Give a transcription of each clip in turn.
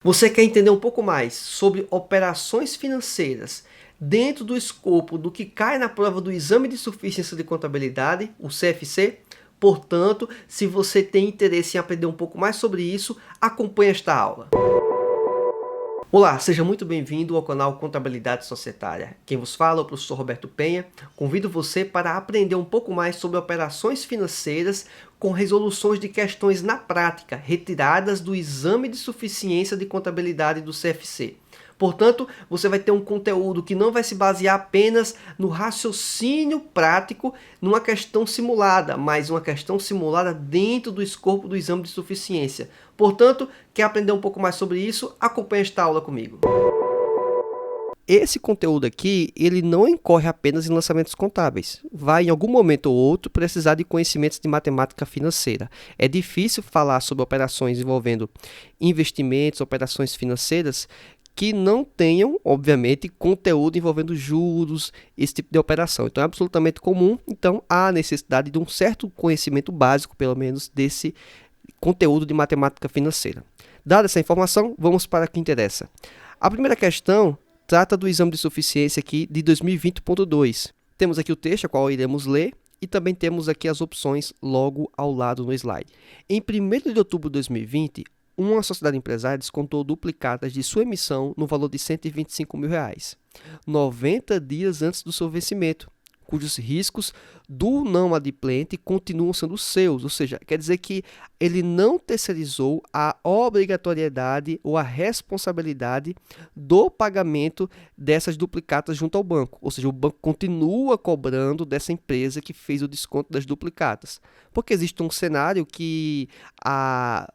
Você quer entender um pouco mais sobre operações financeiras dentro do escopo do que cai na prova do Exame de Suficiência de Contabilidade, o CFC? Portanto, se você tem interesse em aprender um pouco mais sobre isso, acompanhe esta aula. Olá, seja muito bem-vindo ao canal Contabilidade Societária. Quem vos fala é o professor Roberto Penha. Convido você para aprender um pouco mais sobre operações financeiras com resoluções de questões na prática, retiradas do Exame de Suficiência de Contabilidade do CFC. Portanto, você vai ter um conteúdo que não vai se basear apenas no raciocínio prático numa questão simulada, mas uma questão simulada dentro do escopo do exame de suficiência. Portanto, quer aprender um pouco mais sobre isso? Acompanhe esta aula comigo. Esse conteúdo aqui, ele não incorre apenas em lançamentos contábeis. Vai, em algum momento ou outro, precisar de conhecimentos de matemática financeira. É difícil falar sobre operações envolvendo investimentos, operações financeiras, que não tenham, obviamente, conteúdo envolvendo juros, esse tipo de operação. Então, é absolutamente comum. Então, há necessidade de um certo conhecimento básico, pelo menos, desse conteúdo de matemática financeira. Dada essa informação, vamos para o que interessa. A primeira questão trata do exame de suficiência aqui de 2020.2. Temos aqui o texto, a qual iremos ler, e também temos aqui as opções logo ao lado no slide. Em 1º de outubro de 2020, uma sociedade empresária descontou duplicatas de sua emissão no valor de R$ 125 mil, 90 dias antes do seu vencimento, cujos riscos do não adimplente continuam sendo seus, ou seja, quer dizer que ele não terceirizou a obrigatoriedade ou a responsabilidade do pagamento dessas duplicatas junto ao banco, ou seja, o banco continua cobrando dessa empresa que fez o desconto das duplicatas, porque existe um cenário que a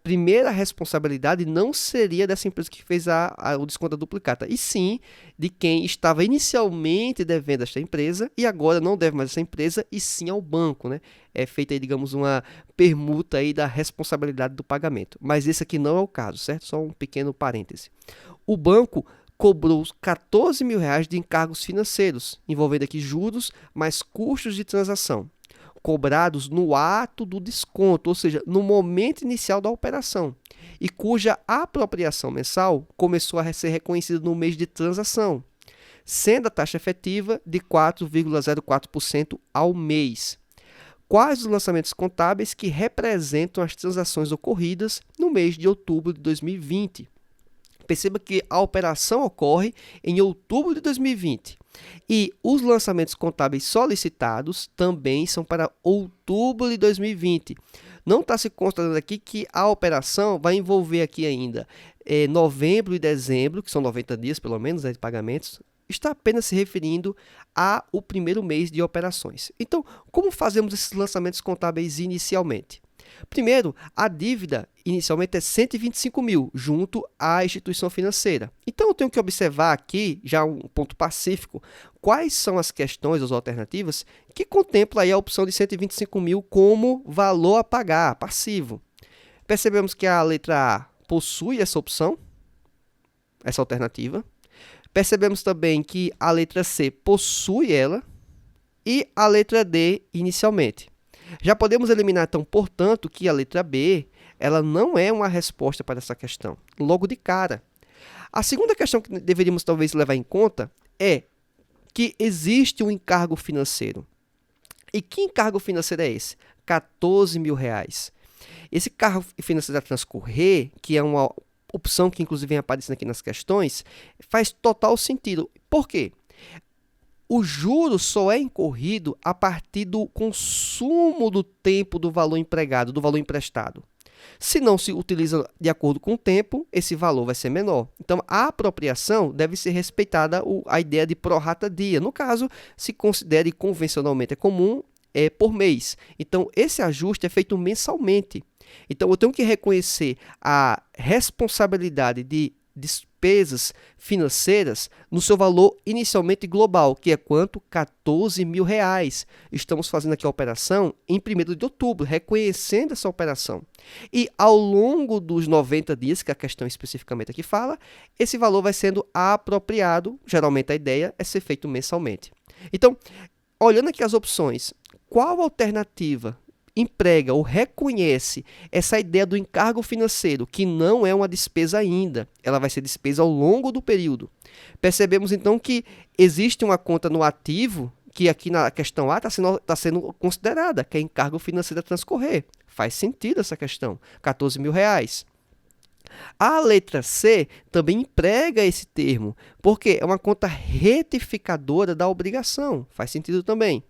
primeira responsabilidade não seria dessa empresa que fez o desconto da duplicata, e sim de quem estava inicialmente devendo a esta empresa e agora não deve mais a essa empresa, e sim ao banco, né? É feita aí, digamos, uma permuta aí da responsabilidade do pagamento. Mas esse aqui não é o caso, certo? Só um pequeno parêntese. O banco cobrou R$ 14 mil de encargos financeiros, envolvendo aqui juros mais custos de transação, cobrados no ato do desconto, ou seja, no momento inicial da operação, e cuja apropriação mensal começou a ser reconhecida no mês de transação, sendo a taxa efetiva de 4,04% ao mês. Quais os lançamentos contábeis que representam as transações ocorridas no mês de outubro de 2020? Perceba que a operação ocorre em outubro de 2020 e os lançamentos contábeis solicitados também são para outubro de 2020. Não está se considerando aqui que a operação vai envolver aqui ainda novembro e dezembro, que são 90 dias pelo menos, né, de pagamentos. Está apenas se referindo ao primeiro mês de operações. Então, como fazemos esses lançamentos contábeis inicialmente? Primeiro, a dívida inicialmente é 125 mil junto à instituição financeira. Então, eu tenho que observar aqui, já um ponto pacífico, quais são as questões, as alternativas, que contemplam aí a opção de 125 mil como valor a pagar, passivo. Percebemos que a letra A possui essa opção, essa alternativa. Percebemos também que a letra C possui ela e a letra D inicialmente. Já podemos eliminar, então, portanto, que a letra B ela não é uma resposta para essa questão, logo de cara. A segunda questão que deveríamos talvez levar em conta é que existe um encargo financeiro. E que encargo financeiro é esse? R$ 14 mil. Esse encargo financeiro a transcorrer, que é uma opção que inclusive vem aparecendo aqui nas questões, faz total sentido. Por quê? O juro só é incorrido a partir do consumo do tempo do valor empregado, do valor emprestado. Se não se utiliza de acordo com o tempo, esse valor vai ser menor. Então, a apropriação deve ser respeitada a ideia de prorata dia. No caso, se considere convencionalmente comum, por mês. Então, esse ajuste é feito mensalmente. Então, eu tenho que reconhecer a responsabilidade de despesas financeiras no seu valor inicialmente global, que é quanto? R$ 14 mil. Estamos fazendo aqui a operação em 1º de outubro, reconhecendo essa operação. E ao longo dos 90 dias, que a questão especificamente aqui fala, esse valor vai sendo apropriado, geralmente a ideia é ser feito mensalmente. Então, olhando aqui as opções, qual alternativa emprega ou reconhece essa ideia do encargo financeiro, que não é uma despesa ainda, ela vai ser despesa ao longo do período. Percebemos então que existe uma conta no ativo, que aqui na questão A está sendo considerada, que é encargo financeiro a transcorrer. Faz sentido essa questão, R$ 14.000. A letra C também emprega esse termo, porque é uma conta retificadora da obrigação. Faz sentido também.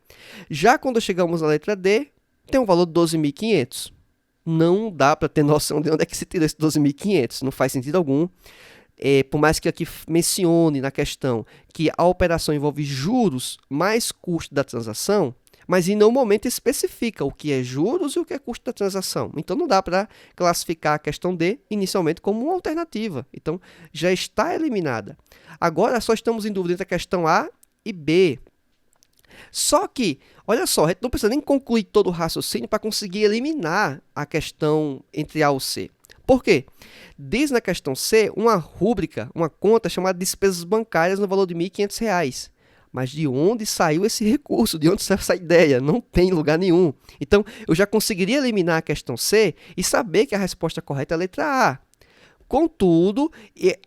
Já quando chegamos na letra D, tem um valor de 12.500. Não dá para ter noção de onde é que se tira esse 12.500. Não faz sentido algum. Por mais que aqui mencione na questão que a operação envolve juros mais custo da transação, mas em nenhum momento especifica o que é juros e o que é custo da transação. Então não dá para classificar a questão D inicialmente como uma alternativa. Então já está eliminada. Agora só estamos em dúvida entre a questão A e B. Só que, olha só, a gente não precisa nem concluir todo o raciocínio para conseguir eliminar a questão entre A ou C. Por quê? Diz na questão C uma rúbrica, uma conta chamada despesas bancárias no valor de R$ 1.500. Mas de onde saiu esse recurso? De onde saiu essa ideia? Não tem lugar nenhum. Então, eu já conseguiria eliminar a questão C e saber que a resposta correta é a letra A. Contudo,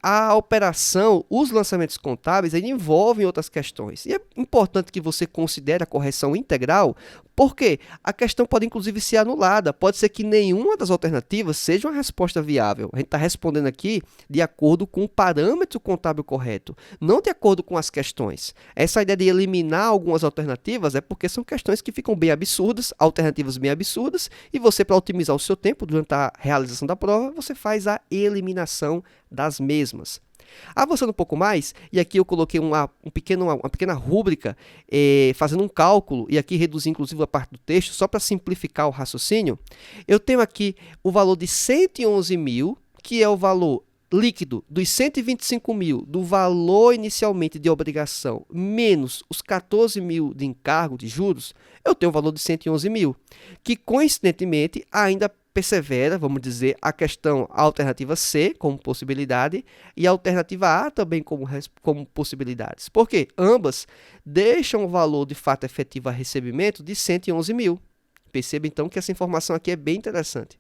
a operação, os lançamentos contábeis, ele envolvem outras questões. E é importante que você considere a correção integral, porque a questão pode inclusive ser anulada. Pode ser que nenhuma das alternativas seja uma resposta viável. A gente está respondendo aqui de acordo com o parâmetro contábil correto, não de acordo com as questões. Essa ideia de eliminar algumas alternativas é porque são questões que ficam bem absurdas, alternativas bem absurdas, e você, para otimizar o seu tempo durante a realização da prova, você faz a eliminação das mesmas. Avançando um pouco mais, e aqui eu coloquei uma pequena rúbrica, fazendo um cálculo, e aqui reduzi inclusive a parte do texto, só para simplificar o raciocínio. Eu tenho aqui o valor de 111.000, que é o valor líquido dos 125.000 do valor inicialmente de obrigação, menos os 14.000 de encargo de juros, eu tenho o valor de 111.000, que coincidentemente ainda persevera, vamos dizer, a questão a alternativa C como possibilidade e a alternativa A também como possibilidades. Por quê? Ambas deixam o valor de fato efetivo a recebimento de 111.000. Perceba então que essa informação aqui é bem interessante.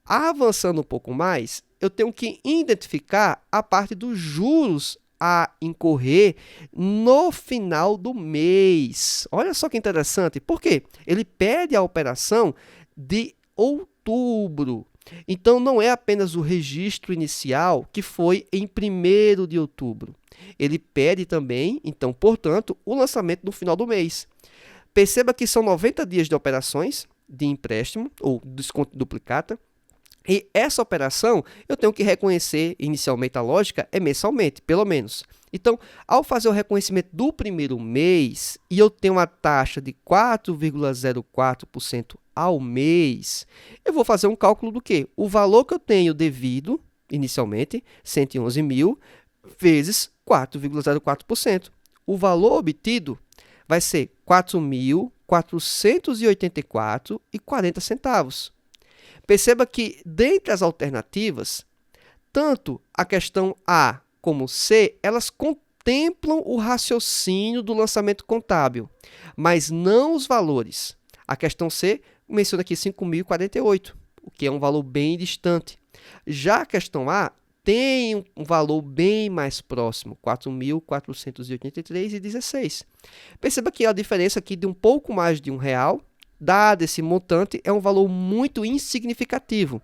Avançando um pouco mais, eu tenho que identificar a parte dos juros a incorrer no final do mês. Olha só que interessante. Por quê? Ele pede a operação de outubro. Então, não é apenas o registro inicial que foi em 1º de outubro. Ele pede também, então, portanto, o lançamento no final do mês. Perceba que são 90 dias de operações de empréstimo ou desconto de duplicata. E essa operação eu tenho que reconhecer, inicialmente a lógica é mensalmente, pelo menos. Então, ao fazer o reconhecimento do primeiro mês e eu tenho uma taxa de 4,04% ao mês, eu vou fazer um cálculo do quê? O valor que eu tenho devido, inicialmente, 111.000, vezes 4,04%. O valor obtido vai ser R$ 4.484,40. Perceba que, dentre as alternativas, tanto a questão A como C, elas contemplam o raciocínio do lançamento contábil, mas não os valores. A questão C menciona aqui 5.048, o que é um valor bem distante. Já a questão A tem um valor bem mais próximo, 4.483,16. Perceba que a diferença aqui de um pouco mais de R$1, dado esse montante, é um valor muito insignificativo.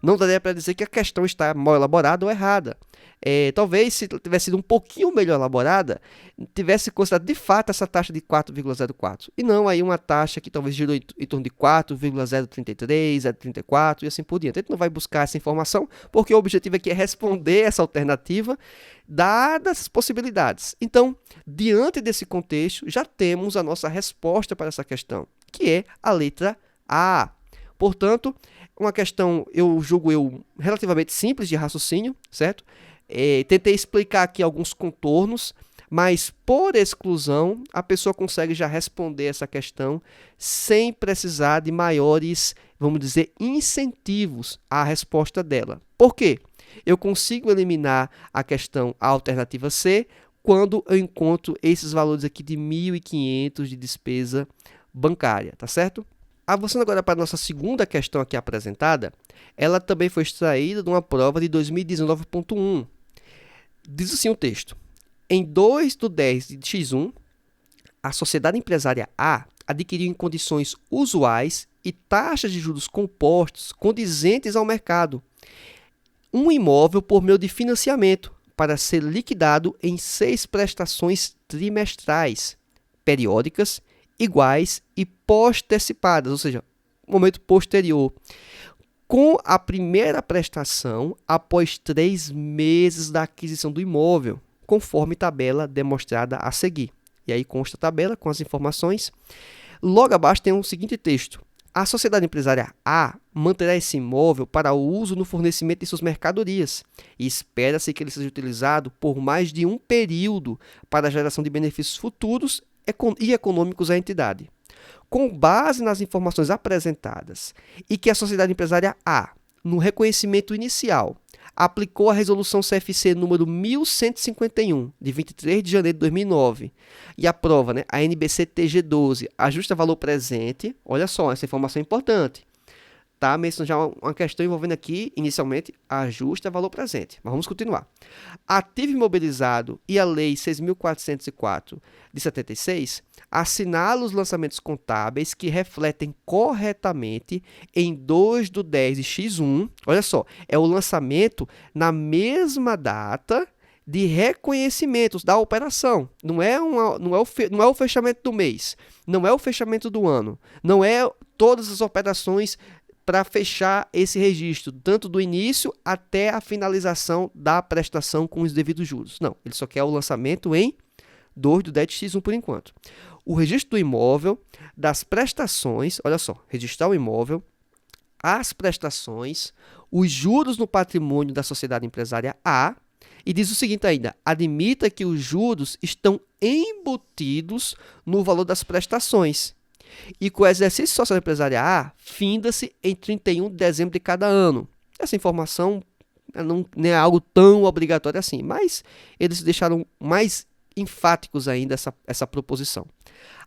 Não daria para dizer que a questão está mal elaborada ou errada. Talvez, se tivesse sido um pouquinho melhor elaborada, tivesse considerado de fato essa taxa de 4,04. E não aí uma taxa que talvez girou em torno de 4,033, 0,34 e assim por diante. A gente não vai buscar essa informação, porque o objetivo aqui é responder essa alternativa, dadas as possibilidades. Então, diante desse contexto, já temos a nossa resposta para essa questão, que é a letra A. Portanto, uma questão, julgo relativamente simples de raciocínio, certo? Tentei explicar aqui alguns contornos, mas por exclusão, a pessoa consegue já responder essa questão sem precisar de maiores, vamos dizer, incentivos à resposta dela. Por quê? Eu consigo eliminar a questão, a alternativa C, quando eu encontro esses valores aqui de 1.500 de despesa bancária, tá certo? Avançando agora para a nossa segunda questão aqui apresentada, ela também foi extraída de uma prova de 2019.1. Diz assim o texto: em 2/10 de X1, a sociedade empresária A adquiriu em condições usuais e taxas de juros compostos condizentes ao mercado um imóvel por meio de financiamento para ser liquidado em 6 prestações trimestrais, periódicas, iguais e pós-antecipadas, ou seja, momento posterior, com a primeira prestação após 3 meses da aquisição do imóvel, conforme tabela demonstrada a seguir. E aí consta a tabela com as informações. Logo abaixo tem o seguinte texto: a sociedade empresária A manterá esse imóvel para o uso no fornecimento de suas mercadorias e espera-se que ele seja utilizado por mais de um período para a geração de benefícios futuros e econômicos à entidade. Com base nas informações apresentadas e que a sociedade empresária A, no reconhecimento inicial, aplicou a resolução CFC número 1151, de 23 de janeiro de 2009, e aprova, a NBC TG12, ajusta valor presente. Olha só, essa informação é importante. Tá? Mencionando já uma questão envolvendo aqui, inicialmente, ajusta valor presente. Mas vamos continuar. Ativo imobilizado e a Lei 6.404 de 76 assinala os lançamentos contábeis que refletem corretamente em 2/10 de X1. Olha só, é o lançamento na mesma data de reconhecimentos da operação. Não é o fechamento do mês, não é o fechamento do ano, não é todas as operações para fechar esse registro, tanto do início até a finalização da prestação com os devidos juros. Não, ele só quer o lançamento em 2/10 de X1 por enquanto. O registro do imóvel, das prestações, olha só, registrar o imóvel, as prestações, os juros no patrimônio da sociedade empresária A, e diz o seguinte ainda: admita que os juros estão embutidos no valor das prestações e que o exercício social empresarial A finda-se em 31 de dezembro de cada ano. Essa informação não é algo tão obrigatório assim, mas eles deixaram mais enfáticos ainda essa proposição.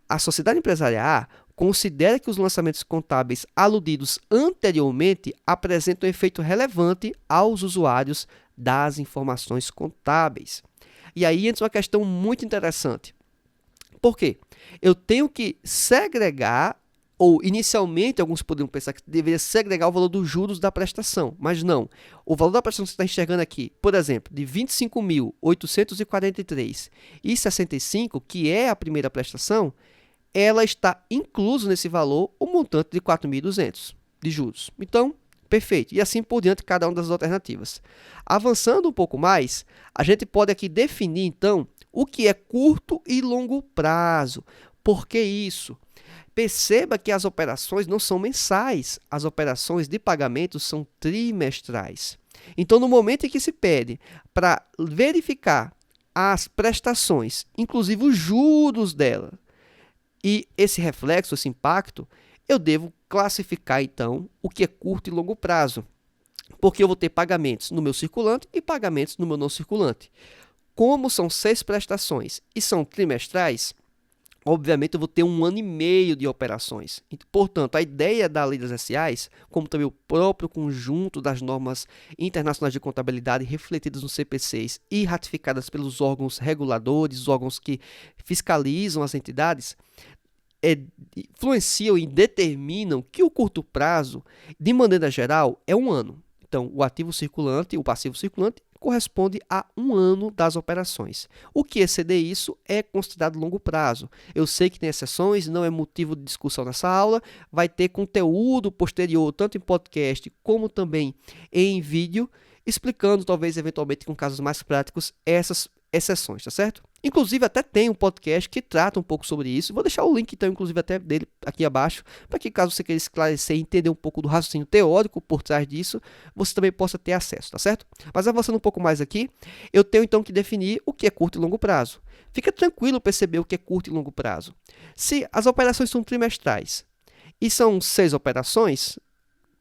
A sociedade empresarial A considera que os lançamentos contábeis aludidos anteriormente apresentam um efeito relevante aos usuários das informações contábeis. E aí entra uma questão muito interessante. Por quê? Eu tenho que segregar, ou inicialmente alguns poderiam pensar que deveria segregar o valor dos juros da prestação, mas não. O valor da prestação que você está enxergando aqui, por exemplo, de R$ 25.843,65, que é a primeira prestação, ela está incluso nesse valor o montante de 4.200 de juros. Então, perfeito. E assim por diante, cada uma das alternativas. Avançando um pouco mais, a gente pode aqui definir, então, o que é curto e longo prazo. Por que isso? Perceba que as operações não são mensais, as operações de pagamento são trimestrais. Então, no momento em que se pede para verificar as prestações, inclusive os juros dela, e esse reflexo, esse impacto, eu devo classificar, então, o que é curto e longo prazo. Porque eu vou ter pagamentos no meu circulante e pagamentos no meu não circulante. Como são 6 prestações e são trimestrais, obviamente eu vou ter 1 ano e meio de operações. Portanto, a ideia da Lei das SAs, como também o próprio conjunto das normas internacionais de contabilidade refletidas no CP6 e ratificadas pelos órgãos reguladores, os órgãos que fiscalizam as entidades, influenciam e determinam que o curto prazo, de maneira geral, é 1 ano. Então, o ativo circulante, o passivo circulante, corresponde a 1 ano das operações. O que exceder isso é considerado longo prazo. Eu sei que tem exceções, não é motivo de discussão nessa aula, vai ter conteúdo posterior, tanto em podcast como também em vídeo, explicando, talvez, eventualmente, com casos mais práticos, essas exceções, tá certo? Inclusive, até tem um podcast que trata um pouco sobre isso. Vou deixar o link, então, inclusive, até dele aqui abaixo, para que, caso você queira esclarecer e entender um pouco do raciocínio teórico por trás disso, você também possa ter acesso, tá certo? Mas avançando um pouco mais aqui, eu tenho, então, que definir o que é curto e longo prazo. Fica tranquilo perceber o que é curto e longo prazo. Se as operações são trimestrais e são 6 operações,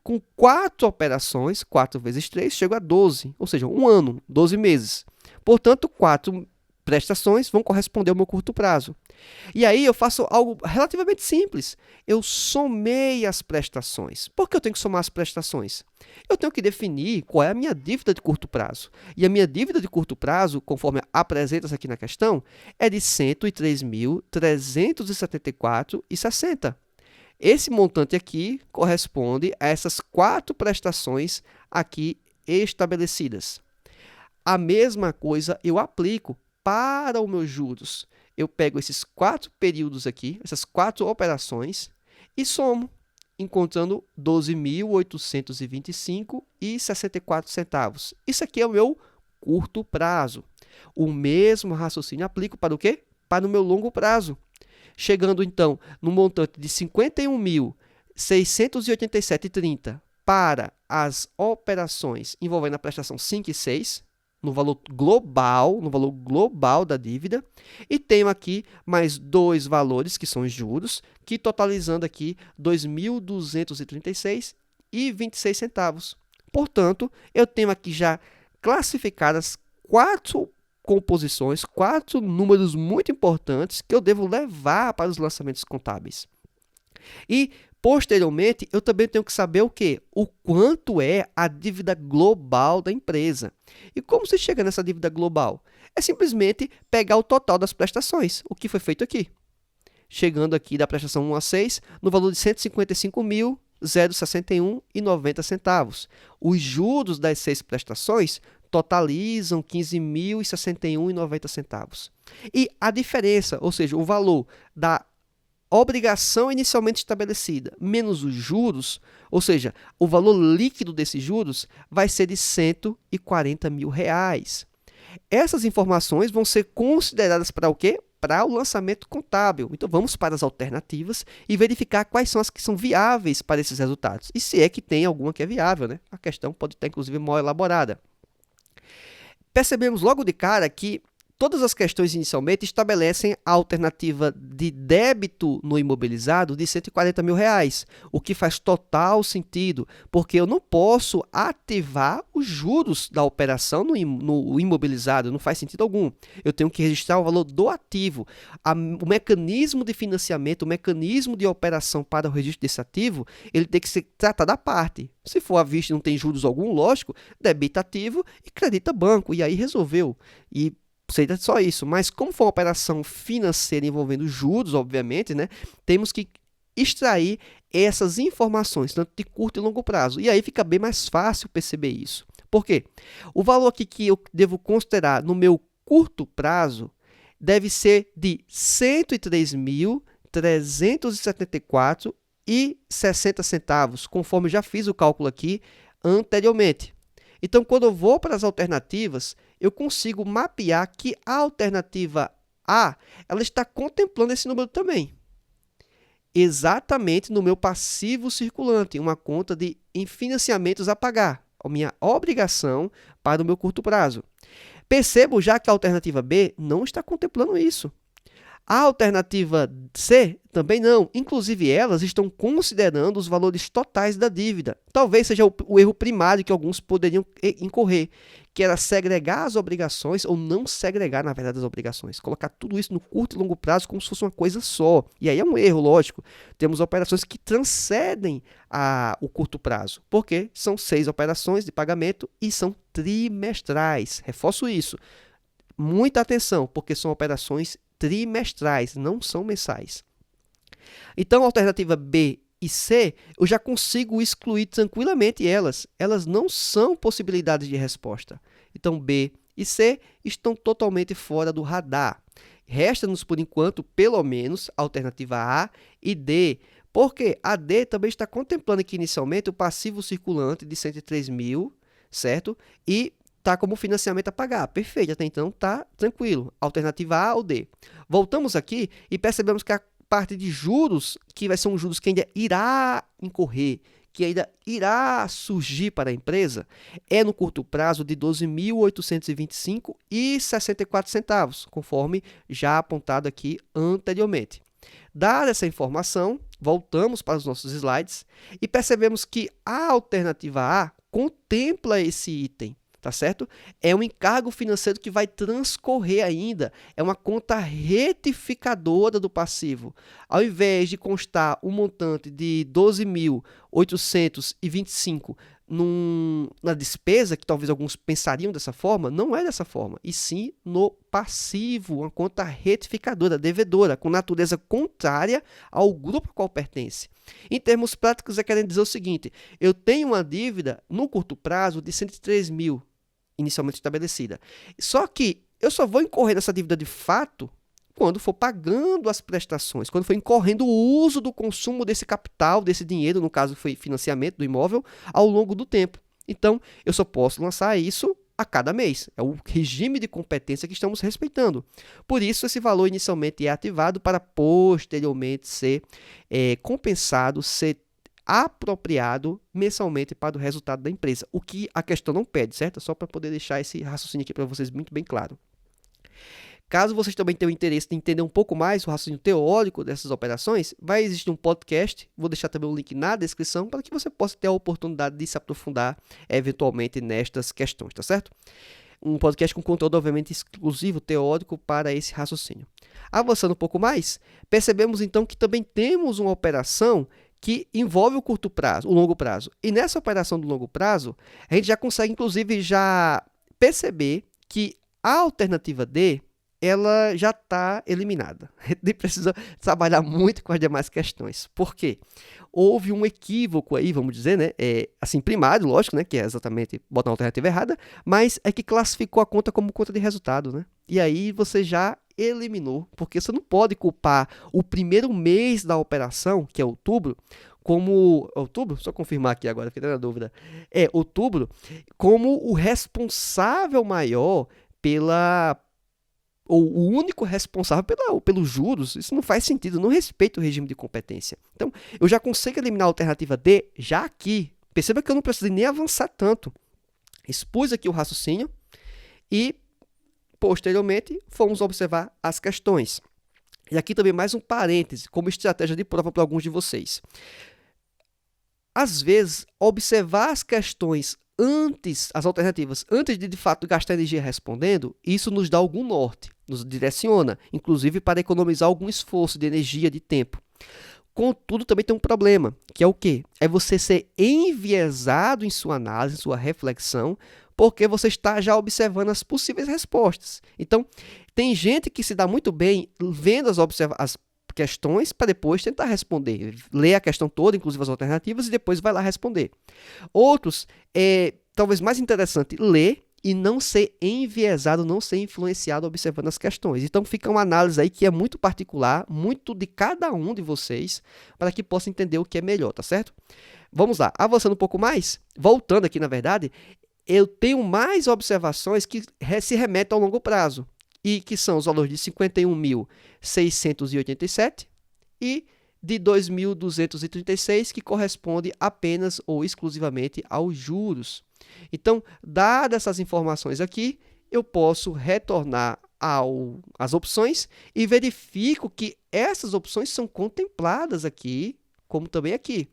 com 4 operações, 4 vezes 3, chego a 12, ou seja, 1 ano, 12 meses. Portanto, 4 prestações vão corresponder ao meu curto prazo. E aí eu faço algo relativamente simples. Eu somei as prestações. Por que eu tenho que somar as prestações? Eu tenho que definir qual é a minha dívida de curto prazo. E a minha dívida de curto prazo, conforme apresenta-se aqui na questão, é de R$ 103.374,60. Esse montante aqui corresponde a essas 4 prestações aqui estabelecidas. A mesma coisa eu aplico para os meus juros. Eu pego esses 4 períodos aqui, essas 4 operações, e somo, encontrando R$ 12.825,64. Isso aqui é o meu curto prazo. O mesmo raciocínio aplico para o quê? Para o meu longo prazo. Chegando, então, no montante de R$ 51.687,30 para as operações envolvendo a prestação 5 e 6, no valor global da dívida, e tenho aqui mais 2 valores, que são os juros, que totalizando aqui R$ 2.236,26. Portanto, eu tenho aqui já classificadas 4 composições, 4 números muito importantes que eu devo levar para os lançamentos contábeis. E, posteriormente, eu também tenho que saber o quê? O quanto é a dívida global da empresa. E como se chega nessa dívida global? É simplesmente pegar o total das prestações, o que foi feito aqui. Chegando aqui da prestação 1 a 6, no valor de R$ 155.061,90. Os juros das 6 prestações totalizam R$ 15.061,90. E a diferença, ou seja, o valor da obrigação inicialmente estabelecida menos os juros, ou seja, o valor líquido desses juros vai ser de R$ 140 mil. Essas informações vão ser consideradas para o quê? Para o lançamento contábil. Então, vamos para as alternativas e verificar quais são as que são viáveis para esses resultados. E se é que tem alguma que é viável, né? A questão pode estar, inclusive, mal elaborada. Percebemos logo de cara que todas as questões inicialmente estabelecem a alternativa de débito no imobilizado de R$ 140 mil, o que faz total sentido, porque eu não posso ativar os juros da operação no imobilizado, não faz sentido algum. Eu tenho que registrar o valor do ativo. O mecanismo de financiamento, o mecanismo de operação para o registro desse ativo, ele tem que ser tratado à parte. Se for à vista e não tem juros algum, lógico, debita ativo e credita banco, e aí resolveu. E seria só isso, mas como for uma operação financeira envolvendo juros, obviamente, né, temos que extrair essas informações, tanto de curto e longo prazo. E aí fica bem mais fácil perceber isso. Por quê? O valor aqui que eu devo considerar no meu curto prazo deve ser de R$ 103.374,60, conforme eu já fiz o cálculo aqui anteriormente. Então, quando eu vou para as alternativas, eu consigo mapear que a alternativa A, ela está contemplando esse número também. Exatamente no meu passivo circulante, uma conta de financiamentos a pagar, a minha obrigação para o meu curto prazo. Percebo já que a alternativa B não está contemplando isso. A alternativa C também não. Inclusive, elas estão considerando os valores totais da dívida. Talvez seja o erro primário que alguns poderiam incorrer, que era segregar as obrigações ou não segregar, na verdade, as obrigações. Colocar tudo isso no curto e longo prazo como se fosse uma coisa só. E aí é um erro, lógico. Temos operações que transcendem o curto prazo, porque são 6 operações de pagamento e são trimestrais. Reforço isso. Muita atenção, porque são operações trimestrais, não são mensais. Então, a alternativa B e C, eu já consigo excluir tranquilamente elas. Elas não são possibilidades de resposta. Então, B e C estão totalmente fora do radar. Resta-nos, por enquanto, pelo menos, a alternativa A e D, porque a D também está contemplando aqui inicialmente o passivo circulante de 103 mil, certo? E está como financiamento a pagar. Perfeito, até então está tranquilo. Alternativa A ou D. Voltamos aqui e percebemos que a parte de juros, que vai ser um juros que ainda irá incorrer, que ainda irá surgir para a empresa, é no curto prazo de R$ 12.825,64, conforme já apontado aqui anteriormente. Dada essa informação, voltamos para os nossos slides e percebemos que a alternativa A contempla esse item, tá certo? É um encargo financeiro que vai transcorrer ainda, é uma conta retificadora do passivo. Ao invés de constar um montante de 12.825 na despesa, que talvez alguns pensariam dessa forma, não é dessa forma, e sim no passivo, uma conta retificadora, devedora, com natureza contrária ao grupo ao qual pertence. Em termos práticos, é querendo dizer o seguinte: eu tenho uma dívida no curto prazo de 103 mil, inicialmente estabelecida. Só que eu só vou incorrer nessa dívida de fato quando for pagando as prestações, quando for incorrendo o uso do consumo desse capital, desse dinheiro, no caso foi financiamento do imóvel, ao longo do tempo. Então, eu só posso lançar isso a cada mês. É o regime de competência que estamos respeitando. Por isso, esse valor inicialmente é ativado para posteriormente ser compensado, ser apropriado mensalmente para o resultado da empresa. O que a questão não pede, certo? Só para poder deixar esse raciocínio aqui para vocês muito bem claro. Caso vocês também tenham interesse em entender um pouco mais o raciocínio teórico dessas operações, vai existir um podcast, vou deixar também um link na descrição, para que você possa ter a oportunidade de se aprofundar eventualmente nestas questões, tá certo? Um podcast com conteúdo, obviamente, exclusivo, teórico, para esse raciocínio. Avançando um pouco mais, percebemos então que também temos uma operação que envolve o curto prazo, o longo prazo. E nessa operação do longo prazo, a gente já consegue, inclusive, já perceber que a alternativa D, ela já está eliminada. A gente nem precisa trabalhar muito com as demais questões. Por quê? Houve um equívoco aí, vamos dizer, né? Assim, primário, lógico, né? Que é exatamente botar uma alternativa errada, mas é que classificou a conta como conta de resultado, né? E aí você já eliminou, porque você não pode culpar o primeiro mês da operação, que é outubro, como... Outubro? Só confirmar aqui agora, fiquei na dúvida. Outubro, como o responsável maior ou o único responsável pelos juros. Isso não faz sentido, não respeita o regime de competência. Então, eu já consigo eliminar a alternativa D já aqui. Perceba que eu não preciso nem avançar tanto. Expus aqui o raciocínio e, posteriormente, fomos observar as questões. E aqui também mais um parêntese, como estratégia de prova para alguns de vocês. Às vezes, observar as questões as alternativas, antes de fato gastar energia respondendo, isso nos dá algum norte, nos direciona, inclusive para economizar algum esforço de energia, de tempo. Contudo, também tem um problema, que é o quê? É você ser enviesado em sua análise, em sua reflexão, porque você está já observando as possíveis respostas. Então, tem gente que se dá muito bem vendo as questões para depois tentar responder. Lê a questão toda, inclusive as alternativas, e depois vai lá responder. Outros, talvez mais interessante, ler e não ser enviesado, não ser influenciado observando as questões. Então fica uma análise aí que é muito particular, muito de cada um de vocês, para que possa entender o que é melhor, tá certo? Vamos lá, avançando um pouco mais, voltando aqui na verdade, eu tenho mais observações que se remetem ao longo prazo, e que são os valores de 51.687 e de 2.236, que corresponde apenas ou exclusivamente aos juros. Então, dadas essas informações aqui, eu posso retornar às opções e verifico que essas opções são contempladas aqui, como também aqui.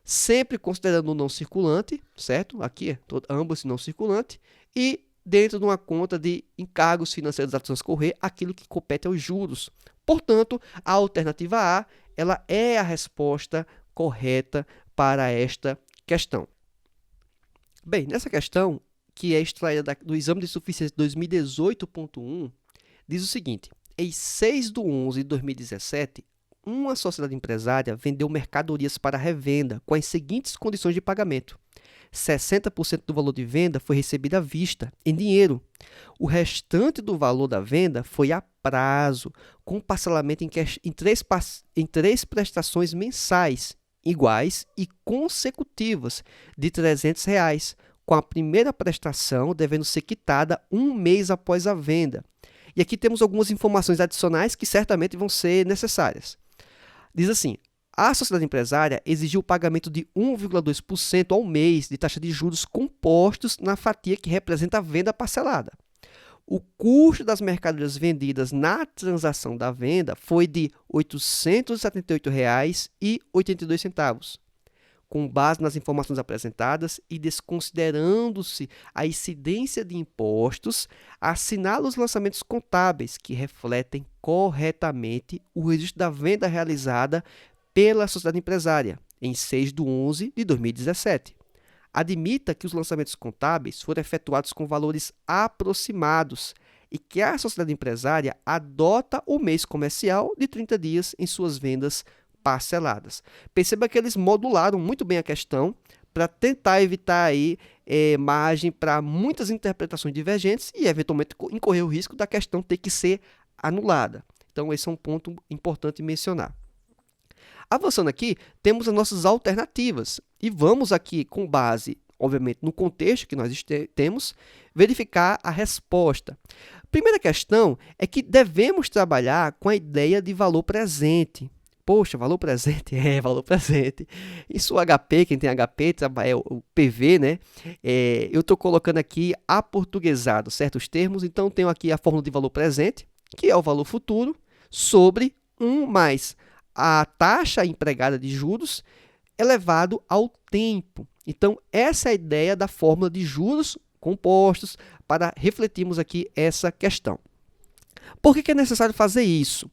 Sempre considerando o não circulante, certo? Aqui, ambos não circulante, e dentro de uma conta de encargos financeiros a transcorrer, aquilo que compete aos juros. Portanto, a alternativa A, ela é a resposta correta para esta questão. Bem, nessa questão, que é extraída do Exame de Suficiência 2018.1, diz o seguinte: em 6/11 de 2017, uma sociedade empresária vendeu mercadorias para revenda com as seguintes condições de pagamento. 60% do valor de venda foi recebido à vista, em dinheiro. O restante do valor da venda foi a prazo, com parcelamento em três prestações mensais, iguais e consecutivas, de R$ 300, com a primeira prestação devendo ser quitada um mês após a venda. E aqui temos algumas informações adicionais que certamente vão ser necessárias. Diz assim: a sociedade empresária exigiu o pagamento de 1,2% ao mês de taxa de juros compostos na fatia que representa a venda parcelada. O custo das mercadorias vendidas na transação da venda foi de R$ 878,82. com base nas informações apresentadas e desconsiderando-se a incidência de impostos, assinala os lançamentos contábeis que refletem corretamente o registro da venda realizada pela sociedade empresária em 6/11 de 2017. Admita que os lançamentos contábeis foram efetuados com valores aproximados e que a sociedade empresária adota o mês comercial de 30 dias em suas vendas parceladas. Perceba que eles modularam muito bem a questão para tentar evitar aí margem para muitas interpretações divergentes e, eventualmente, incorrer o risco da questão ter que ser anulada. Então, esse é um ponto importante mencionar. Avançando aqui, temos as nossas alternativas e vamos aqui, com base, obviamente, no contexto que nós temos, verificar a resposta. Primeira questão é que devemos trabalhar com a ideia de valor presente. Poxa, valor presente? É, valor presente. Isso o HP, quem tem HP, é o PV, né? Eu estou colocando aqui aportuguesado certos termos, então tenho aqui a fórmula de valor presente, que é o valor futuro, sobre 1 mais a taxa empregada de juros elevado ao tempo. Então, essa é a ideia da fórmula de juros compostos para refletirmos aqui essa questão. Por que é necessário fazer isso?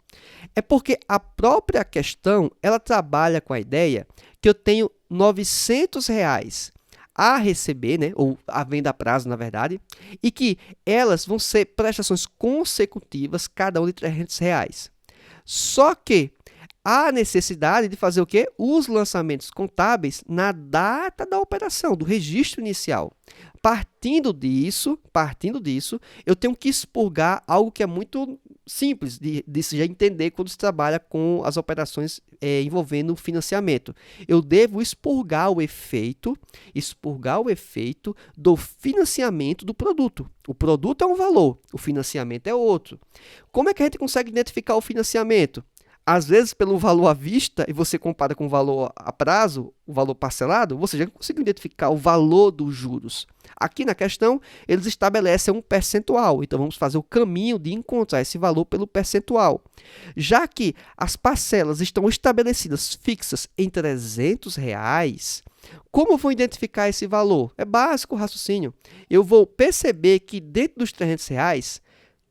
É porque a própria questão ela trabalha com a ideia que eu tenho R$900 a receber, né, ou a venda a prazo, na verdade, e que elas vão ser prestações consecutivas, cada uma de R$300. Só que há necessidade de fazer o quê? Os lançamentos contábeis na data da operação, do registro inicial. Partindo disso, eu tenho que expurgar algo que é muito simples de se já entender quando se trabalha com as operações envolvendo financiamento. Eu devo expurgar o efeito do financiamento do produto. O produto é um valor, o financiamento é outro. Como é que a gente consegue identificar o financiamento? Às vezes, pelo valor à vista, e você compara com o valor a prazo, o valor parcelado, você já conseguiu identificar o valor dos juros. Aqui na questão, eles estabelecem um percentual. Então, vamos fazer o caminho de encontrar esse valor pelo percentual. Já que as parcelas estão estabelecidas fixas em R$300, como eu vou identificar esse valor? É básico o raciocínio. Eu vou perceber que dentro dos R$300,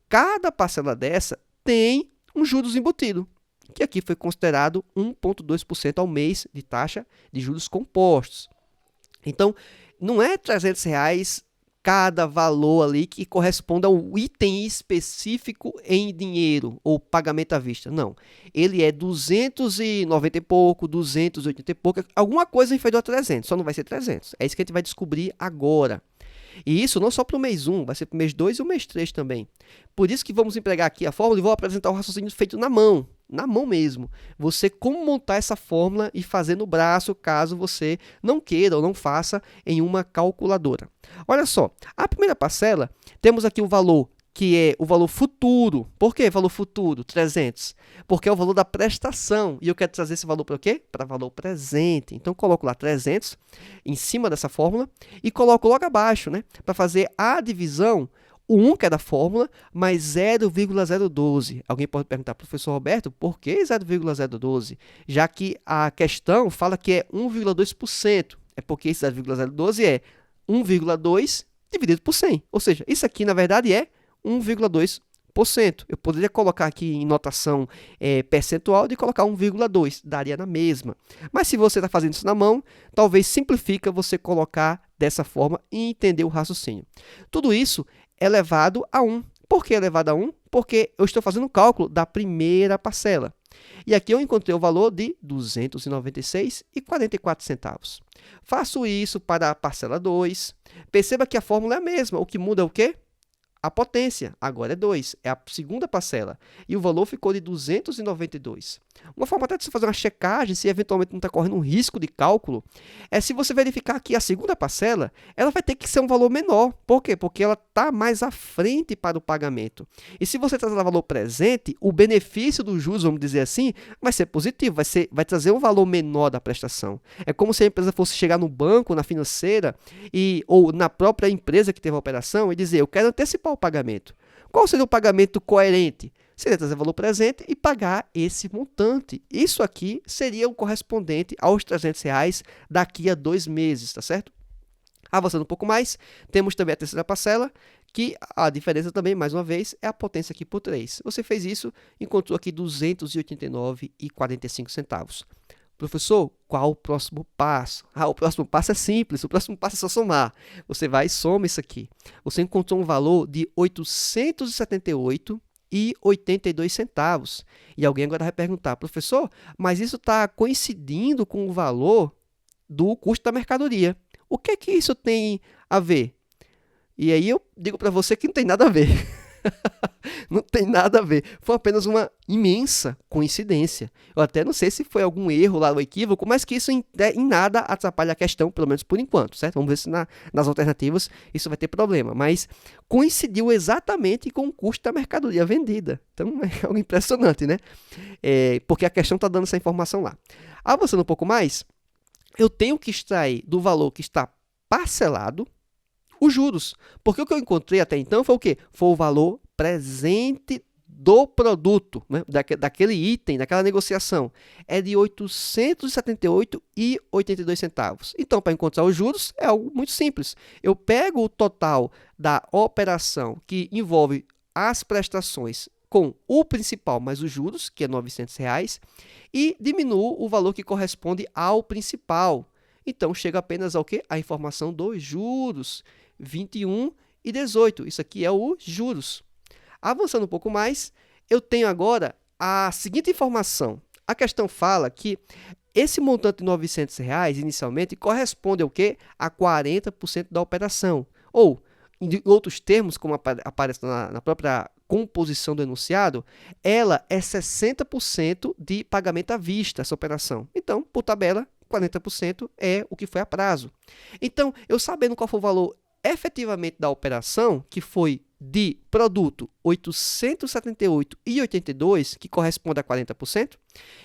cada parcela dessa tem um juros embutido, que aqui foi considerado 1,2% ao mês de taxa de juros compostos. Então, não é R$300 cada valor ali que corresponde a um item específico em dinheiro ou pagamento à vista. Não. Ele é 290 e pouco, 280 e pouco, alguma coisa inferior a 300, só não vai ser 300. É isso que a gente vai descobrir agora. E isso não só para o mês 1, vai ser para o mês 2 e o mês 3 também. Por isso que vamos empregar aqui a fórmula e vou apresentar o raciocínio feito na mão mesmo. Você como montar essa fórmula e fazer no braço, caso você não queira ou não faça em uma calculadora. Olha só, a primeira parcela, temos aqui o valor que é o valor futuro. Por que valor futuro? 300. Porque é o valor da prestação. E eu quero trazer esse valor para o quê? Para valor presente. Então, coloco lá 300 em cima dessa fórmula e coloco logo abaixo, né? Para fazer a divisão, o 1 que é da fórmula, mais 0,012. Alguém pode perguntar, professor Roberto, por que 0,012? Já que a questão fala que é 1,2%. É porque esse 0,012 é 1,2 dividido por 100. Ou seja, isso aqui, na verdade, é 1,2%. Eu poderia colocar aqui em notação percentual de colocar 1,2, daria na mesma. Mas se você está fazendo isso na mão, talvez simplifica você colocar dessa forma e entender o raciocínio. Tudo isso é elevado a 1. Por que elevado a 1? Porque eu estou fazendo o cálculo da primeira parcela. E aqui eu encontrei o valor de R$ 296,44. Faço isso para a parcela 2. Perceba que a fórmula é a mesma. O que muda é o quê? A potência, agora é 2, é a segunda parcela, e o valor ficou de 292. Uma forma até de você fazer uma checagem, se eventualmente não está correndo um risco de cálculo, é se você verificar que a segunda parcela, ela vai ter que ser um valor menor. Por quê? Porque ela está mais à frente para o pagamento. E se você trazer o valor presente, o benefício dos juros, vamos dizer assim, vai ser positivo, vai trazer um valor menor da prestação. É como se a empresa fosse chegar no banco, na financeira, ou na própria empresa que teve a operação e dizer, eu quero antecipar o pagamento. Qual seria o pagamento coerente? seria trazer valor presente e pagar esse montante. Isso aqui seria o correspondente aos R$300 daqui a 2 meses, tá certo? Avançando um pouco mais, temos também a terceira parcela, que a diferença também, mais uma vez, é a potência aqui por 3. Você fez isso, encontrou aqui R$ 289,45. Professor, qual o próximo passo? O próximo passo é simples, o próximo passo é só somar. Você vai e soma isso aqui. Você encontrou um valor de R$ 878,82. E alguém agora vai perguntar, professor, mas isso está coincidindo com o valor do custo da mercadoria. O que é que isso tem a ver? E aí eu digo para você que não tem nada a ver. Não tem nada a ver. Foi apenas uma imensa coincidência. Eu até não sei se foi algum erro lá, um equívoco, mas que isso em nada atrapalha a questão, pelo menos por enquanto, certo? Vamos ver se nas alternativas isso vai ter problema. Mas coincidiu exatamente com o custo da mercadoria vendida. Então é algo impressionante, né? Porque a questão está dando essa informação lá. Avançando um pouco mais, eu tenho que extrair do valor que está parcelado os juros. Porque o que eu encontrei até então foi o quê? Foi o valor presente do produto, né? Daquele item, daquela negociação. É de R$ 878,82. Então, para encontrar os juros, é algo muito simples. Eu pego o total da operação que envolve as prestações com o principal mais os juros, que é R$ 900, e diminuo o valor que corresponde ao principal. Então, chega apenas ao quê? A informação dos juros, 21 e 18. Isso aqui é os juros. Avançando um pouco mais, eu tenho agora a seguinte informação. A questão fala que esse montante de R$ 900 inicialmente corresponde ao quê? A 40% da operação. Ou, em outros termos, como aparece na própria composição do enunciado, ela é 60% de pagamento à vista, essa operação. Então, por tabela, 40% é o que foi a prazo. Então, eu sabendo qual foi o valor efetivamente da operação, que foi de produto 878,82, que corresponde a 40%,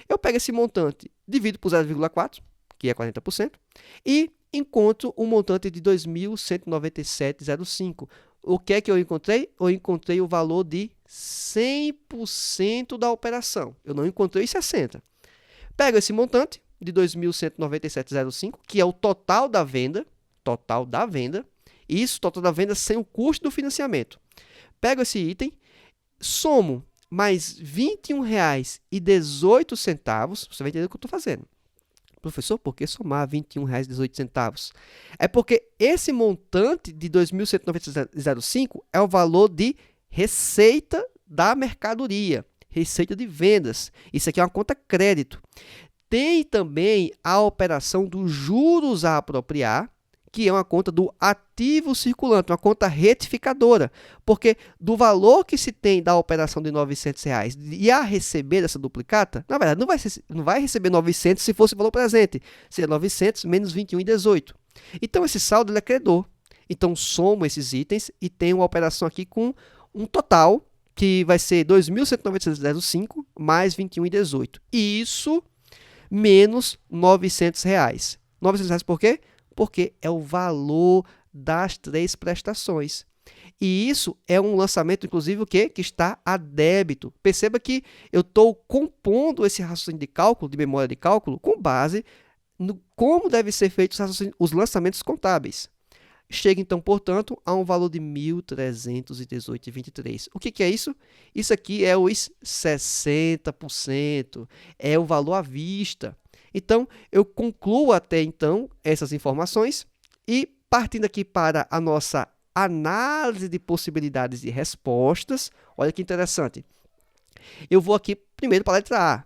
eu pego esse montante, divido por 0,4, que é 40%, e encontro um montante de 2.197,05. O que é que eu encontrei? Eu encontrei o valor de 100% da operação. Eu não encontrei 60%. Pego esse montante de 2.197,05, que é o total da venda, isso, total da venda sem o custo do financiamento. Pego esse item, somo mais R$ 21,18, você vai entender o que eu estou fazendo. Professor, por que somar R$ 21,18? É porque esse montante de 2.197,05 é o valor de receita da mercadoria, receita de vendas. Isso aqui é uma conta crédito. Tem também a operação dos juros a apropriar, que é uma conta do ativo circulante, uma conta retificadora, porque do valor que se tem da operação de R$ 900 e a receber essa duplicata, na verdade, não vai receber 900 se fosse o valor presente, seria 900 menos 21,18. Então, esse saldo ele é credor. Então, somo esses itens e tenho uma operação aqui com um total que vai ser 2.197,05 mais 21,18. Isso menos R$ 900. R$ 900 por quê? Porque é o valor das 3 prestações. E isso é um lançamento, inclusive, o quê? Que está a débito. Perceba que eu estou compondo esse raciocínio de cálculo, de memória de cálculo, com base no como devem ser feitos os lançamentos contábeis. Chega, então, portanto, a um valor de R$ 1.318,23. O que é isso? Isso aqui é os 60%, é o valor à vista. Então, eu concluo até então essas informações e, partindo aqui para a nossa análise de possibilidades de respostas, olha que interessante. Eu vou aqui primeiro para a letra A.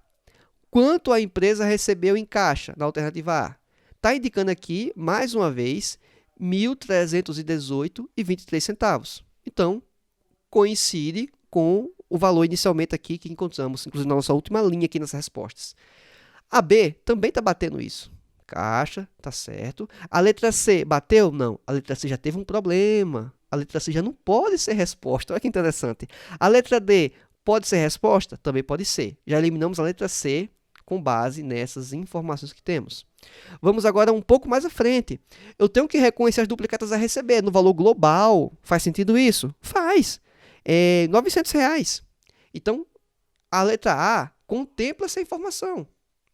Quanto a empresa recebeu em caixa, na alternativa A? Está indicando aqui, mais uma vez, R$ 1.318,23. Então, coincide com o valor inicialmente aqui que encontramos, inclusive na nossa última linha aqui nas respostas. A B também está batendo isso. Caixa, tá certo. A letra C bateu? Não. A letra C já teve um problema. A letra C já não pode ser resposta. Olha que interessante. A letra D pode ser resposta? Também pode ser. Já eliminamos a letra C com base nessas informações que temos. Vamos agora um pouco mais à frente. Eu tenho que reconhecer as duplicatas a receber no valor global. Faz sentido isso? Faz. R$ 900. Então, A letra A contempla essa informação.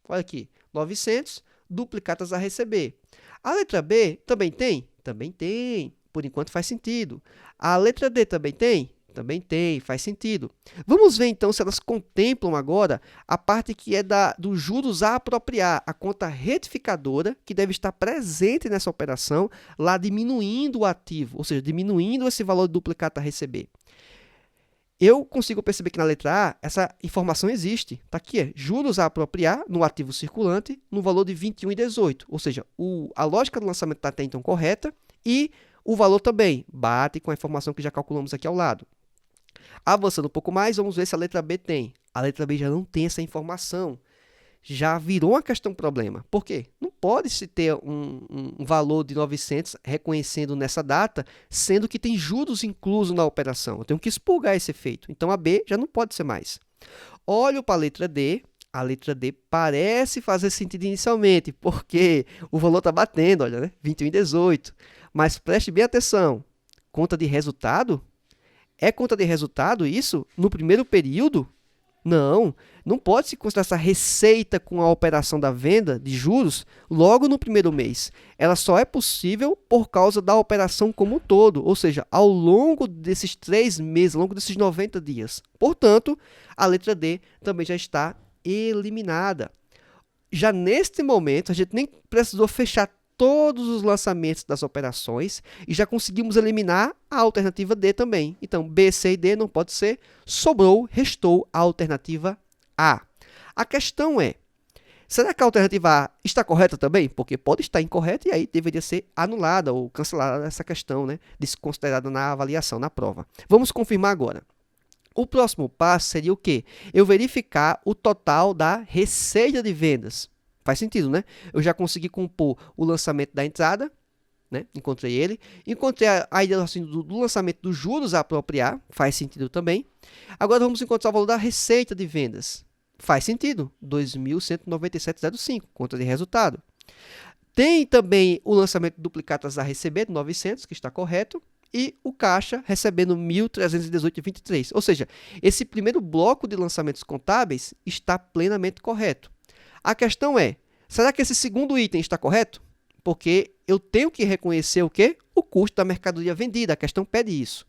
Olha aqui, 900 duplicatas a receber. A letra B também tem? Também tem. Por enquanto faz sentido. A letra D também tem? Também tem, faz sentido. Vamos ver então se elas contemplam agora a parte que é dos juros a apropriar, a conta retificadora, que deve estar presente nessa operação, lá diminuindo o ativo, ou seja, diminuindo esse valor de duplicata a receber. Eu consigo perceber que na letra A, essa informação existe. Está aqui, juros a apropriar no ativo circulante no valor de 21,18. Ou seja, a lógica do lançamento está até então correta e o valor também bate com a informação que já calculamos aqui ao lado. Avançando um pouco mais, vamos ver se a letra B tem. A letra B já não tem essa informação. Já virou uma questão problema. Por quê? Não pode se ter um valor de 900 reconhecendo nessa data, sendo que tem juros inclusos na operação. Eu tenho que expurgar esse efeito. Então, a B já não pode ser mais. Olho para a letra D. A letra D parece fazer sentido inicialmente, porque o valor está batendo, olha, né? 21,18. Mas preste bem atenção. Conta de resultado? É conta de resultado isso no primeiro período? Não, não pode se considerar essa receita com a operação da venda de juros logo no primeiro mês. Ela só é possível por causa da operação como um todo, ou seja, ao longo desses 3 meses, ao longo desses 90 dias. Portanto, a letra D também já está eliminada. Já neste momento, a gente nem precisou fechar todos os lançamentos das operações e já conseguimos eliminar a alternativa D também. Então, B, C e D não pode ser, restou a alternativa A. A questão é, será que a alternativa A está correta também? Porque pode estar incorreta e aí deveria ser anulada ou cancelada essa questão, né, desconsiderada na avaliação, na prova. Vamos confirmar agora. O próximo passo seria o quê? Eu verificar o total da receita de vendas. Faz sentido, né? Eu já consegui compor o lançamento da entrada, né? Encontrei ele. Encontrei a ideia assim, do lançamento dos juros a apropriar, faz sentido também. Agora vamos encontrar o valor da receita de vendas. Faz sentido, 2.197,05, conta de resultado. Tem também o lançamento de duplicatas a receber, 900, que está correto. E o caixa recebendo 1.318,23. Ou seja, esse primeiro bloco de lançamentos contábeis está plenamente correto. A questão é, será que esse segundo item está correto? Porque eu tenho que reconhecer o quê? O custo da mercadoria vendida. A questão pede isso.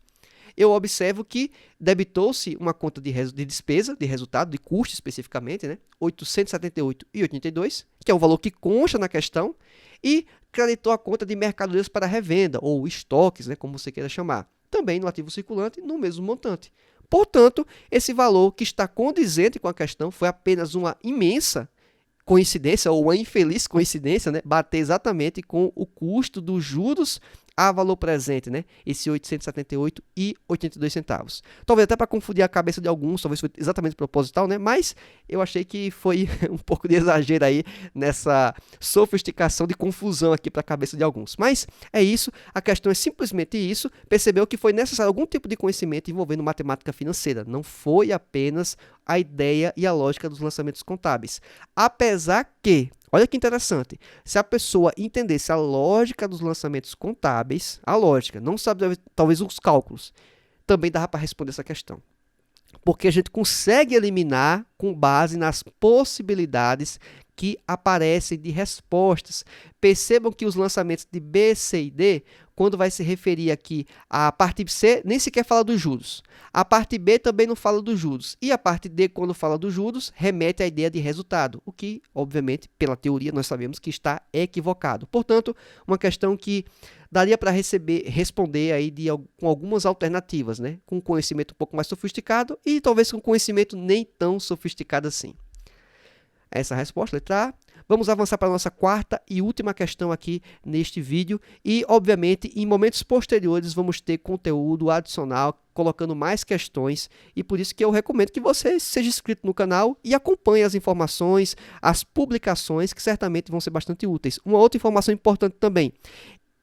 Eu observo que debitou-se uma conta de despesa, de resultado, de custo especificamente, né? 878,82, que é o valor que consta na questão, e creditou a conta de mercadorias para revenda, ou estoques, né? Como você queira chamar. Também no ativo circulante, no mesmo montante. Portanto, esse valor que está condizente com a questão foi apenas uma imensa coincidência, ou uma infeliz coincidência, né? Bater exatamente com o custo dos juros a valor presente, né? Esse 878,82 centavos. Talvez até para confundir a cabeça de alguns, talvez foi exatamente proposital, né? Mas eu achei que foi um pouco de exagero aí nessa sofisticação de confusão aqui para a cabeça de alguns. Mas é isso, a questão é simplesmente isso, percebeu que foi necessário algum tipo de conhecimento envolvendo matemática financeira, não foi apenas a ideia e a lógica dos lançamentos contábeis. Apesar que, olha que interessante, se a pessoa entendesse a lógica dos lançamentos contábeis, a lógica, não sabe talvez os cálculos, também dava para responder essa questão. Porque a gente consegue eliminar com base nas possibilidades que aparecem de respostas. Percebam que os lançamentos de B, C e D, quando vai se referir aqui à parte C, nem sequer fala dos juros. A parte B também não fala dos juros. E a parte D, quando fala dos juros, remete à ideia de resultado, o que, obviamente, pela teoria, nós sabemos que está equivocado. Portanto, uma questão que daria para responder aí com algumas alternativas, né? Com conhecimento um pouco mais sofisticado e talvez com conhecimento nem tão sofisticado assim. Essa é a resposta, letra A. Vamos avançar para a nossa quarta e última questão aqui neste vídeo e, obviamente, em momentos posteriores vamos ter conteúdo adicional, colocando mais questões e por isso que eu recomendo que você seja inscrito no canal e acompanhe as informações, as publicações que certamente vão ser bastante úteis. Uma outra informação importante também,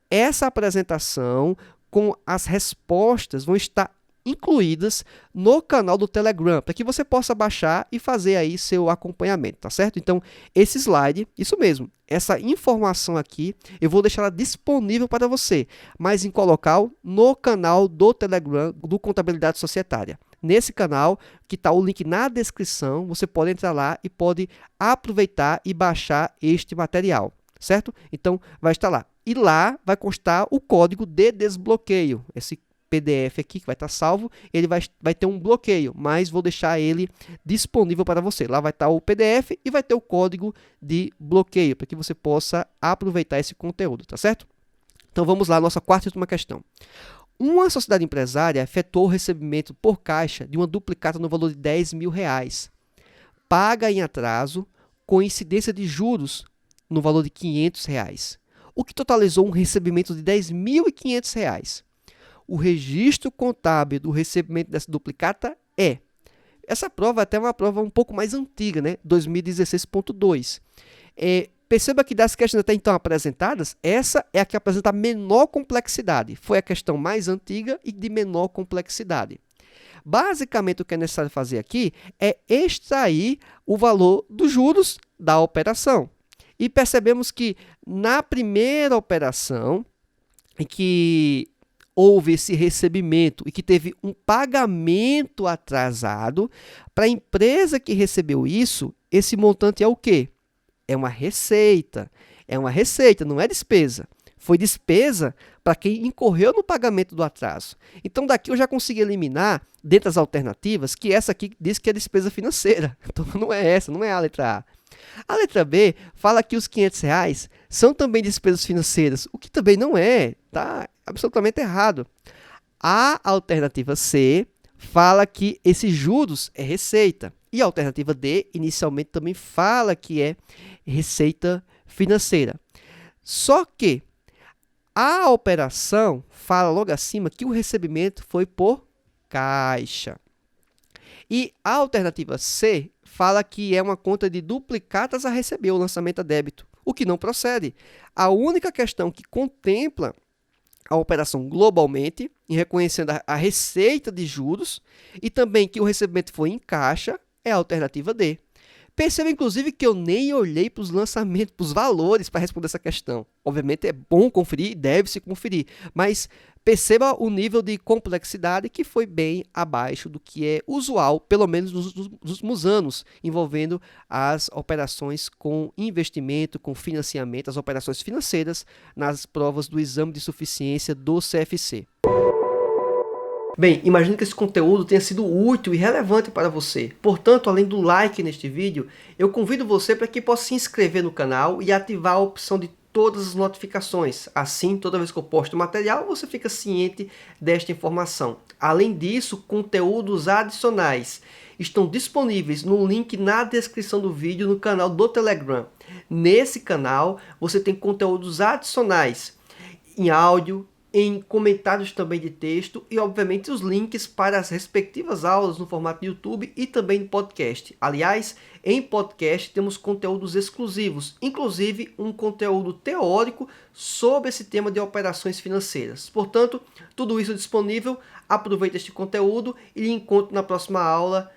essa apresentação com as respostas vão estar incluídas no canal do Telegram, para que você possa baixar e fazer aí seu acompanhamento, tá certo? Então, esse slide, isso mesmo, essa informação aqui, eu vou deixar ela disponível para você, mas em colocar no canal do Telegram do Contabilidade Societária. nesse canal, que está o link na descrição. Você pode entrar lá e pode aproveitar e baixar este material, certo? Então, vai estar lá. E lá vai constar o código de desbloqueio. Esse PDF aqui que vai estar salvo, ele vai ter um bloqueio, mas vou deixar ele disponível para você. Lá vai estar o PDF e vai ter o código de bloqueio, para que você possa aproveitar esse conteúdo, tá certo? Então vamos lá, nossa quarta e última questão. Uma sociedade empresária efetuou o recebimento por caixa de uma duplicata no valor de R$10.000, paga em atraso com incidência de juros no valor de R$500, o que totalizou um recebimento de R$10.500. O registro contábil do recebimento dessa duplicata é... Essa prova é até uma prova um pouco mais antiga, né? 2016.2. Perceba que das questões até então apresentadas, essa é a que apresenta a menor complexidade. Foi a questão mais antiga e de menor complexidade. Basicamente, o que é necessário fazer aqui é extrair o valor dos juros da operação. E percebemos que na primeira operação, em que houve esse recebimento e que teve um pagamento atrasado, para a empresa que recebeu isso, esse montante é o quê? É uma receita. É uma receita, não é despesa. Foi despesa para quem incorreu no pagamento do atraso. Então, daqui eu já consegui eliminar, dentre as alternativas, que essa aqui diz que é despesa financeira. Então, não é essa, não é a letra A. A letra B fala que os R$500 são também despesas financeiras, o que também não é, tá absolutamente errado. A alternativa C fala que esses juros é receita. E a alternativa D, inicialmente, também fala que é receita financeira. Só que a operação fala logo acima que o recebimento foi por caixa. E a alternativa C fala que é uma conta de duplicatas a receber, o lançamento a débito, o que não procede. A única questão que contempla a operação globalmente, em reconhecendo a receita de juros, e também que o recebimento foi em caixa, é a alternativa D. Perceba, inclusive, que eu nem olhei para os lançamentos, para os valores para responder essa questão. Obviamente é bom conferir, deve-se conferir, mas perceba o nível de complexidade que foi bem abaixo do que é usual, pelo menos nos últimos anos, envolvendo as operações com investimento, com financiamento, as operações financeiras nas provas do exame de suficiência do CFC. Bem, imagino que esse conteúdo tenha sido útil e relevante para você. Portanto, além do like neste vídeo, eu convido você para que possa se inscrever no canal e ativar a opção de todas as notificações. Assim, toda vez que eu posto material, você fica ciente desta informação. Além disso, conteúdos adicionais estão disponíveis no link na descrição do vídeo no canal do Telegram. Nesse canal, você tem conteúdos adicionais em áudio, em comentários também de texto e, obviamente, os links para as respectivas aulas no formato de YouTube e também no podcast. Aliás, em podcast temos conteúdos exclusivos, inclusive um conteúdo teórico sobre esse tema de operações financeiras. Portanto, tudo isso disponível. Aproveite este conteúdo e lhe encontro na próxima aula.